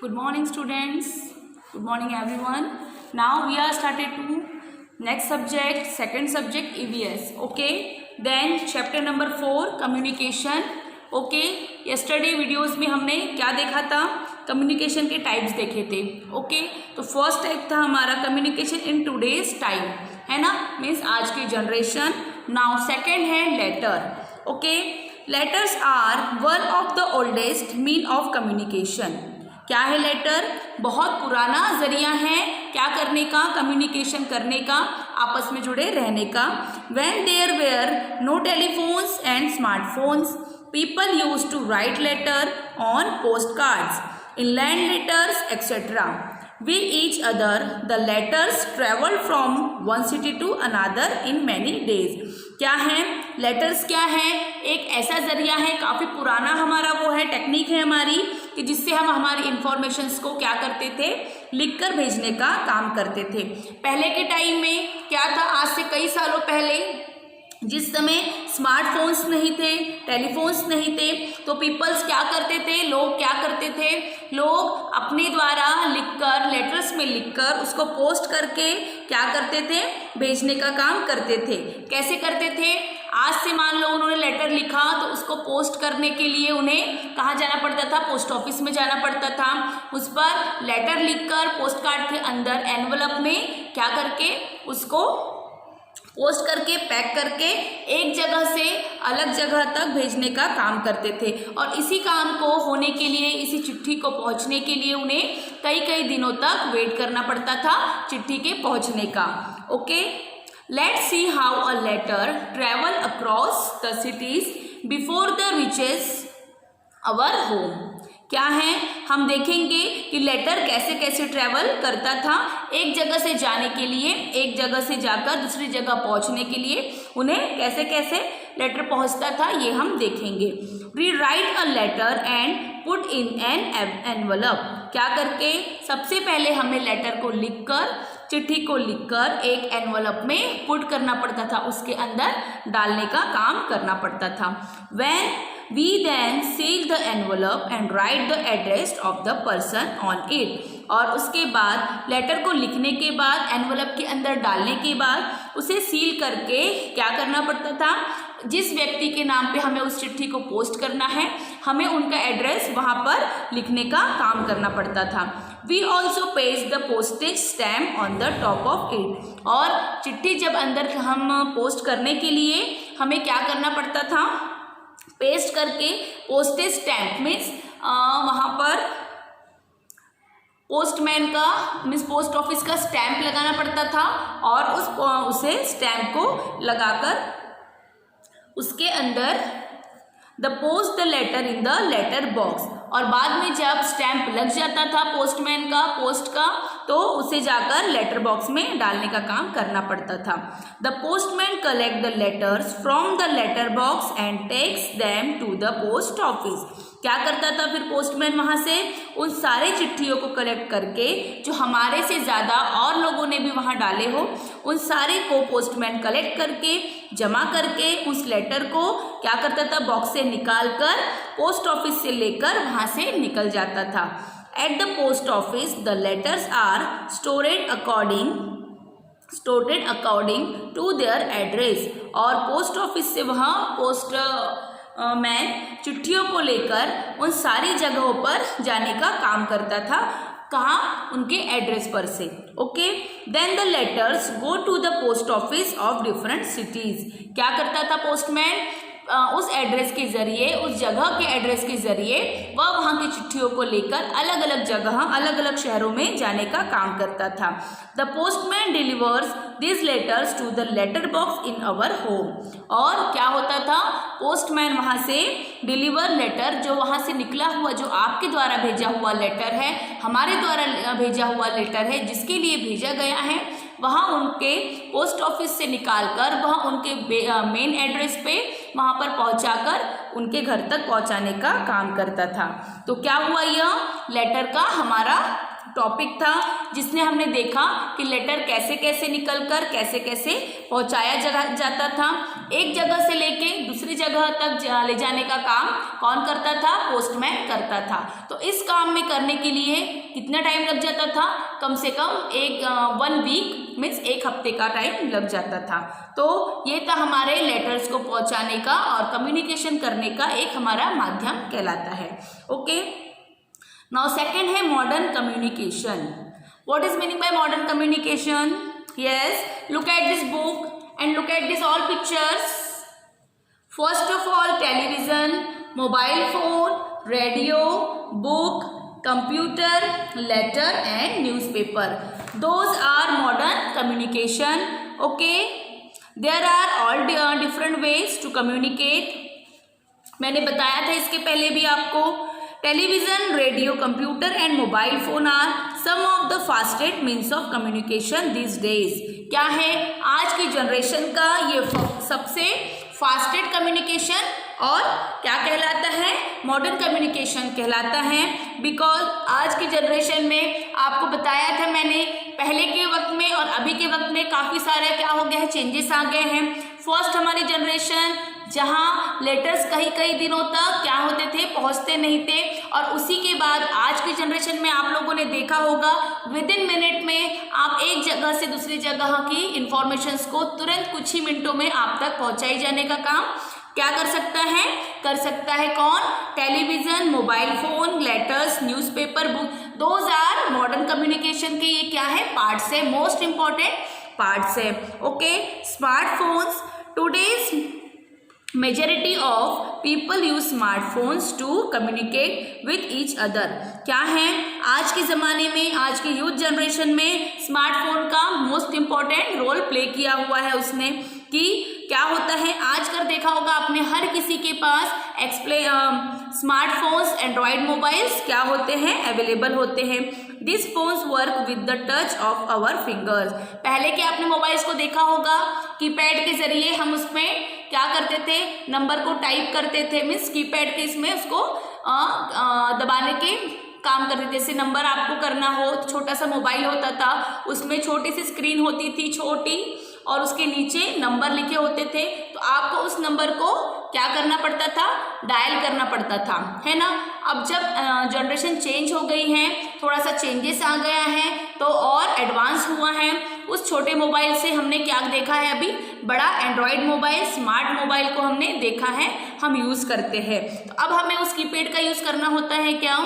Good morning, students. Good morning, everyone. Now we are started to next subject, second subject EVS. Okay. Then chapter number 4 communication. Okay. Yesterday videos में हमने क्या देखा था? Communication के types देखे थे. Okay तो फर्स्ट टाइप था हमारा कम्युनिकेशन इन टूडेज टाइम, है ना, मीन्स आज की जनरेशन. नाउ सेकेंड है letter. Okay, letters are one of the oldest mean of communication. क्या है लेटर? बहुत पुराना जरिया है क्या करने का? कम्युनिकेशन करने का, आपस में जुड़े रहने का. When there were no telephones and smartphones, people use to write letter on post cards, inland letters, etc. With each other, the letters traveled from one city to another in many days. क्या है letters? क्या है? एक ऐसा जरिया है, काफ़ी पुराना हमारा वो है, टेक्निक है हमारी, कि जिससे हम हमारी इंफॉर्मेशंस को क्या करते थे, लिखकर भेजने का काम करते थे. पहले के टाइम में क्या था, आज से कई सालों पहले जिस समय स्मार्टफोन्स नहीं थे, टेलीफोन्स नहीं थे, तो पीपल्स क्या करते थे, लोग क्या करते थे, लोग अपने द्वारा लिखकर, लेटर्स में लिखकर उसको पोस्ट करके क्या करते थे, भेजने का काम करते थे. कैसे करते थे? आज से मान लो उन्होंने लेटर लिखा तो उसको पोस्ट करने के लिए उन्हें कहाँ जाना पड़ता था? पोस्ट ऑफिस में जाना पड़ता था. उस पर लेटर लिखकर पोस्ट कार्ड के अंदर एनवलप में क्या करके उसको पोस्ट करके पैक करके एक जगह से अलग जगह तक भेजने का काम करते थे. और इसी काम को होने के लिए, इसी चिट्ठी को पहुंचने के लिए उन्हें कई कई दिनों तक वेट करना पड़ता था चिट्ठी के पहुंचने का. Okay, let's see how a letter travel across the cities before the reaches our home. क्या है, हम देखेंगे कि लेटर कैसे कैसे ट्रैवल करता था. एक जगह से जाने के लिए, एक जगह से जाकर दूसरी जगह पहुंचने के लिए उन्हें कैसे कैसे लेटर पहुंचता था, ये हम देखेंगे. We write a letter and put in an envelope. क्या करके? सबसे पहले हमें लेटर को लिखकर, चिट्ठी को लिखकर एक एनवलप में पुट करना पड़ता था, उसके अंदर डालने का काम करना पड़ता था. When we then seal the envelope and write the address of the person on it. और उसके बाद लेटर को लिखने के बाद, एनवलप के अंदर डालने के बाद उसे सील करके क्या करना पड़ता था, जिस व्यक्ति के नाम पे हमें उस चिट्ठी को पोस्ट करना है, हमें उनका एड्रेस वहाँ पर लिखने का काम करना पड़ता था. We also paste the postage stamp on the top of it. और चिट्ठी जब अंदर हम पोस्ट करने के लिए हमें क्या करना पड़ता था, पेस्ट करके पोस्टेज स्टैम्प मीन्स वहाँ पर पोस्टमैन का मीन्स पोस्ट ऑफिस का स्टैम्प लगाना पड़ता था. और उसे स्टैम्प को लगाकर उसके अंदर the post the letter in the letter box. और बाद में जब स्टैम्प लग जाता था पोस्टमैन का, पोस्ट का, तो उसे जाकर लेटर बॉक्स में डालने का काम करना पड़ता था. The postman collect the letters from the letter box and takes them to the post office. क्या करता था फिर पोस्टमैन? वहाँ से उन सारे चिट्ठियों को कलेक्ट करके, जो हमारे से ज़्यादा और लोगों ने भी वहाँ डाले हो, उन सारे को पोस्टमैन कलेक्ट करके, जमा करके उस लेटर को क्या करता था, बॉक्स से निकाल कर पोस्ट ऑफिस से लेकर वहाँ से निकल जाता था. At the post office the letters are stored according to their address. और पोस्ट ऑफिस से वहाँ पोस्ट मैन चिट्ठियों को लेकर उन सारी जगहों पर जाने का काम करता था. कहाँ? उनके एड्रेस पर से. Okay, then the letters go to the post office of different cities. क्या करता था पोस्टमैन? उस एड्रेस के ज़रिए, उस जगह के एड्रेस के ज़रिए वह वहाँ की चिट्ठियों को लेकर अलग अलग जगह, अलग अलग शहरों में जाने का काम करता था. The postman delivers this letters to the letter box in our home. और क्या होता था, पोस्टमैन वहाँ से डिलीवर लेटर, जो वहाँ से निकला हुआ, जो आपके द्वारा भेजा हुआ लेटर है, हमारे द्वारा भेजा हुआ लेटर है, जिसके लिए भेजा गया है, वहाँ उनके पोस्ट ऑफिस से निकालकर वहाँ उनके मेन एड्रेस पे वहाँ पर पहुँचाकर उनके घर तक पहुँचाने का काम करता था. तो क्या हुआ, यह लेटर का हमारा टॉपिक था जिसने हमने देखा कि लेटर कैसे कैसे निकलकर कैसे कैसे पहुंचाया जाता था। एक जगह से लेके दूसरी जगह तक ले जाने का काम कौन करता था? पोस्टमैन करता था। तो इस काम में करने के लिए कितना टाइम लग जाता था? कम से कम 1 वीक मीन्स 1 हफ्ते का टाइम लग जाता था। तो ये था हमारे लेटर्स को पहुंचाने का और कम्युनिकेशन करने का एक हमारा माध्यम कहलाता है। ओके, नाउ सेकेंड है modern communication. What is meaning by modern communication? Yes, look at this book and look at this all pictures. First of all television, mobile phone, radio, book, computer, letter and newspaper, those are modern communication. Okay, there are all different ways to communicate. मैंने बताया था इसके पहले भी आपको। Television, radio, computer and mobile phone are some of the fastest means of communication this days. क्या है? आज की जनरेशन का ये सबसे फास्टेस्ट कम्युनिकेशन और क्या कहलाता है? मॉडर्न कम्युनिकेशन कहलाता है। बिकॉज आज की जनरेशन में आपको बताया था मैंने, पहले के वक्त में और अभी के वक्त में काफ़ी सारे क्या हो गया है, चेंजेस आ गए हैं। फर्स्ट हमारी जनरेशन जहाँ लेटर्स कई कई दिनों तक क्या होते थे, पहुँचते नहीं थे, और उसी के बाद आज की जनरेशन में आप लोगों ने देखा होगा विद इन मिनट में आप एक जगह से दूसरी जगह की इंफॉर्मेशंस को तुरंत कुछ ही मिनटों में आप तक पहुँचाई जाने का काम क्या कर सकता है? कर सकता है कौन? Television, mobile phone, letters, newspaper, book, those are modern communication के ये क्या है? पार्ट्स है, मोस्ट इंपॉर्टेंट पार्ट्स है। Okay, smartphones, today's majority of people use smartphones to communicate with each other. क्या है? आज के ज़माने में, आज के यूथ जनरेशन में स्मार्टफोन का मोस्ट इम्पॉर्टेंट रोल प्ले किया हुआ है उसने। कि क्या होता है, आजकल देखा होगा आपने हर किसी के पास स्मार्टफोन्स, एंड्रॉयड मोबाइल्स क्या होते हैं? अवेलेबल होते हैं। This phones work with the touch of our fingers. पहले के आपने मोबाइल्स को देखा होगा कीपैड के जरिए हम उसमें क्या करते थे? नंबर को टाइप करते थे, मीन्स कीपैड के इसमें उसको दबाने के काम करते थे। जैसे नंबर आपको करना हो, छोटा सा मोबाइल होता था, उसमें छोटी सी स्क्रीन होती थी छोटी, और उसके नीचे नंबर लिखे होते थे, तो आपको उस नंबर को क्या करना पड़ता था? डायल करना पड़ता था, है ना। अब जब जनरेशन चेंज हो गई है, थोड़ा सा चेंजेस आ गया है, तो और एडवांस हुआ है। उस छोटे मोबाइल से हमने क्या देखा है? अभी बड़ा एंड्रॉयड मोबाइल, स्मार्ट मोबाइल को हमने देखा है, हम यूज़ करते हैं। तो अब हमें उस कीपैड का यूज़ करना होता है क्या?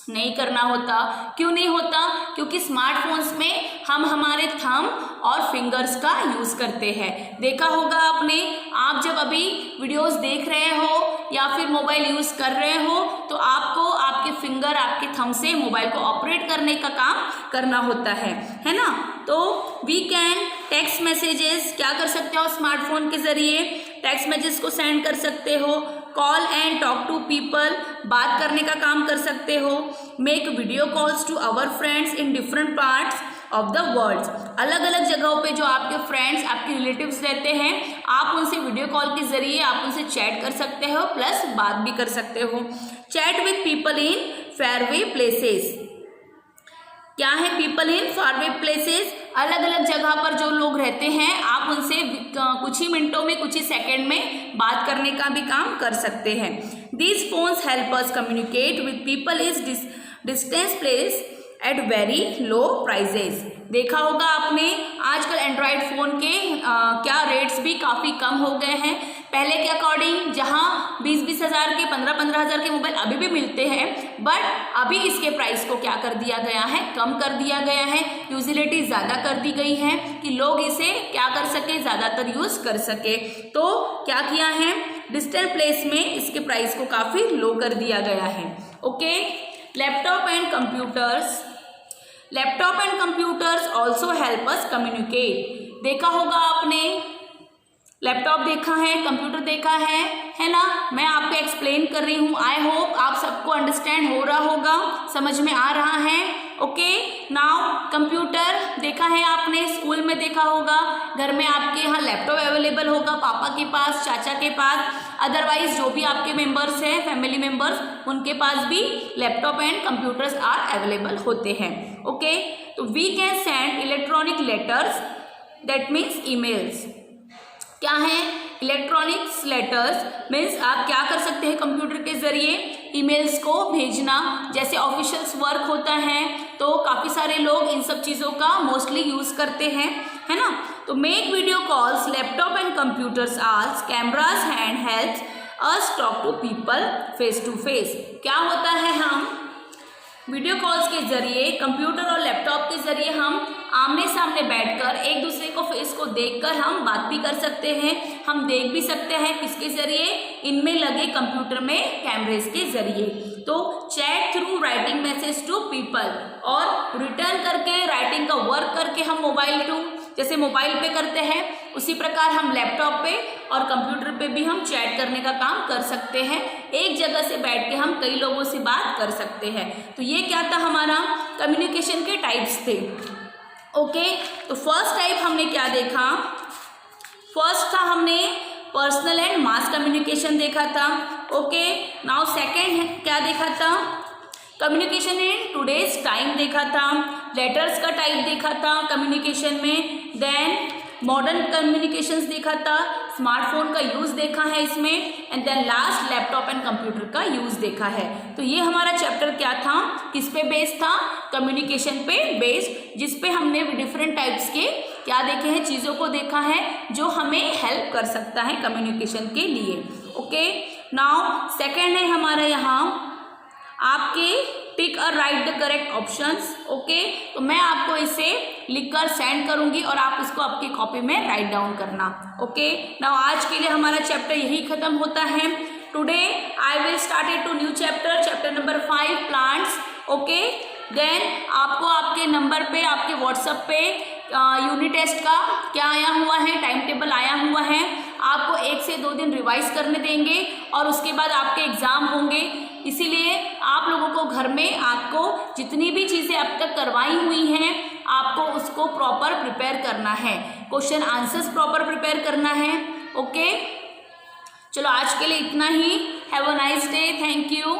नहीं करना होता। क्यों नहीं होता? क्योंकि स्मार्टफोन्स में हम हमारे थंब और फिंगर्स का यूज़ करते हैं। देखा होगा आपने, आप जब अभी वीडियोस देख रहे हो या फिर मोबाइल यूज़ कर रहे हो, तो आपको आपके फिंगर, आपके थंब से मोबाइल को ऑपरेट करने का काम करना होता है ना। तो वी कैन टेक्स्ट मैसेजेस क्या कर सकते हो? स्मार्टफोन के ज़रिए टेक्स्ट मैसेज को सेंड कर सकते हो। Call and talk to people, बात करने का काम कर सकते हो। Make video calls to our friends in different parts of the world. अलग अलग जगहों पे जो आपके फ्रेंड्स, आपके रिलेटिव्स रहते हैं, आप उनसे वीडियो कॉल के जरिए आप उनसे चैट कर सकते हो, प्लस बात भी कर सकते हो। Chat with people in fairway places. क्या है पीपल इन फारवे प्लेसेस? अलग अलग जगह पर जो लोग रहते हैं, आप उनसे कुछ ही मिनटों में, कुछ ही सेकंड में बात करने का भी काम कर सकते हैं। These phones help us communicate with people is distance place at very low prices. देखा होगा आपने, आजकल एंड्रॉयड फ़ोन के क्या रेट्स भी काफ़ी कम हो गए हैं। पहले के अकॉर्डिंग जहाँ 20-20 हज़ार के, 15-15 हज़ार के मोबाइल अभी भी मिलते हैं, बट अभी इसके प्राइस को क्या कर दिया गया है? कम कर दिया गया है। यूजिलिटी ज़्यादा कर दी गई है कि लोग इसे क्या कर सके? ज़्यादातर यूज़ कर सके। तो क्या किया है? डिजिटल प्लेस में इसके प्राइस को काफ़ी लो कर दिया गया है। Okay, laptop and computers. Laptop and computers also help us communicate. देखा होगा आपने, लैपटॉप देखा है, कंप्यूटर देखा है ना। मैं आपको एक्सप्लेन कर रही हूँ। आई होप आप सबको अंडरस्टैंड हो रहा होगा, समझ में आ रहा है। ओके। नाउ कंप्यूटर देखा है आपने, स्कूल में देखा होगा, घर में आपके यहाँ लैपटॉप अवेलेबल होगा, पापा के पास, चाचा के पास, अदरवाइज जो भी आपके मेंबर्स हैं, फैमिली मेंबर्स, उनके पास भी laptop and computers are available होते हैं। ओके, तो we can send electronic letters, that means emails. क्या है इलेक्ट्रॉनिक्स लेटर्स? मीन्स आप क्या कर सकते हैं कंप्यूटर के जरिए ईमेल्स को भेजना। जैसे ऑफिशियल्स वर्क होता है तो काफ़ी सारे लोग इन सब चीज़ों का मोस्टली यूज़ करते हैं, है ना। तो make video calls, laptop and computers also, cameras and helps us talk to people face to face. क्या होता है, हम वीडियो कॉल्स के जरिए, कंप्यूटर और लैपटॉप के जरिए हम आमने सामने बैठकर एक दूसरे को फेस को देखकर हम बात भी कर सकते हैं। हम देख भी सकते हैं किसके जरिए, इनमें लगे कंप्यूटर में कैमरेज के जरिए। तो chat through writing message to people, और रिटर्न करके राइटिंग का वर्क करके हम मोबाइल टू, जैसे मोबाइल पे करते हैं उसी प्रकार हम लैपटॉप पे और कंप्यूटर पे भी हम चैट करने का काम कर सकते हैं। एक जगह से बैठ के हम कई लोगों से बात कर सकते हैं। तो ये क्या था, हमारा कम्युनिकेशन के टाइप्स थे। ओके, तो फर्स्ट टाइप हमने क्या देखा, फर्स्ट था हमने पर्सनल एंड मास कम्युनिकेशन देखा था। ओके, नाउ सेकेंड क्या देखा था, कम्युनिकेशन इन टुडेज टाइम देखा था, लेटर्स का टाइप देखा था कम्युनिकेशन में, देन मॉडर्न कम्युनिकेशंस देखा था, स्मार्टफोन का यूज़ देखा है इसमें, and then last laptop and computer का यूज़ देखा है। तो ये हमारा चैप्टर क्या था, किस पे बेस्ड था, कम्युनिकेशन पे बेस्ड, जिस पे हमने डिफरेंट टाइप्स के क्या देखे हैं, चीज़ों को देखा है जो हमें हेल्प कर सकता है कम्युनिकेशन के लिए। ओके, नाउ सेकेंड है हमारा यहाँ आपके टिक और right the correct options. Okay, तो मैं आपको इसे लिखकर सेंड करूंगी और आप इसको आपकी कॉपी में राइट डाउन करना। ओके, नाउ आज के लिए हमारा चैप्टर यही खत्म होता है। Today I will started to new chapter, chapter number 5 plants. Okay, then आपको आपके नंबर पे, आपके व्हाट्सएप पे यूनिट टेस्ट का क्या आया हुआ है, टाइम टेबल आया हुआ है, आपको 1 से 2 दिन रिवाइज करने देंगे और उसके बाद आपके एग्ज़ाम होंगे। इसीलिए आप लोगों को घर में आपको जितनी भी चीज़ें अब तक करवाई हुई हैं आपको उसको प्रॉपर प्रिपेयर करना है, क्वेश्चन आंसर्स प्रॉपर प्रिपेयर करना है। ओके, चलो आज के लिए इतना ही। Have a nice day, thank you.